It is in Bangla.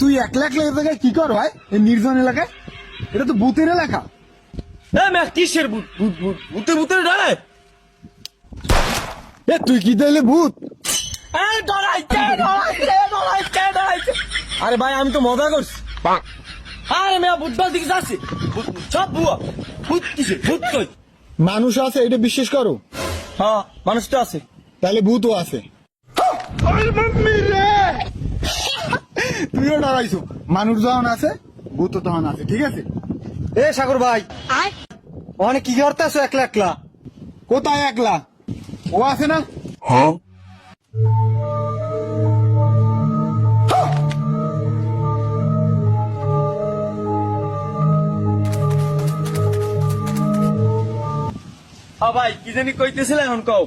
তুই একলা একলা এ জায়গায় কি কর ভাই এই নির্জন এলাকায়? এটা তো ভূতের এলাকা। কিসের ভূত ভূত ভূত ভূতের ভূতের ডরায়? তুই কি তাইলে ভূত? আরে ভাই আমি তো মজা করছি। আরে মেয়া ভূতবাল দিকে যাচ্ছি, সব ভুয়া। ভূত কিসে? ভূত কই? মানুষ আছে এটা বিশ্বাস করো? হ্যাঁ মানুষ তো আছে। তাহলে ভূতও আছে। তুইও ডরাইছো। মানুষ যখন আছে ভূতও তখন আছে, ঠিক আছে? সাগর ভাই ওখানে কি করতে আছো একলা একলা? কোথায় একলা? ও আছে না? ভাই কি জানি কইতেছিলে এখন কও।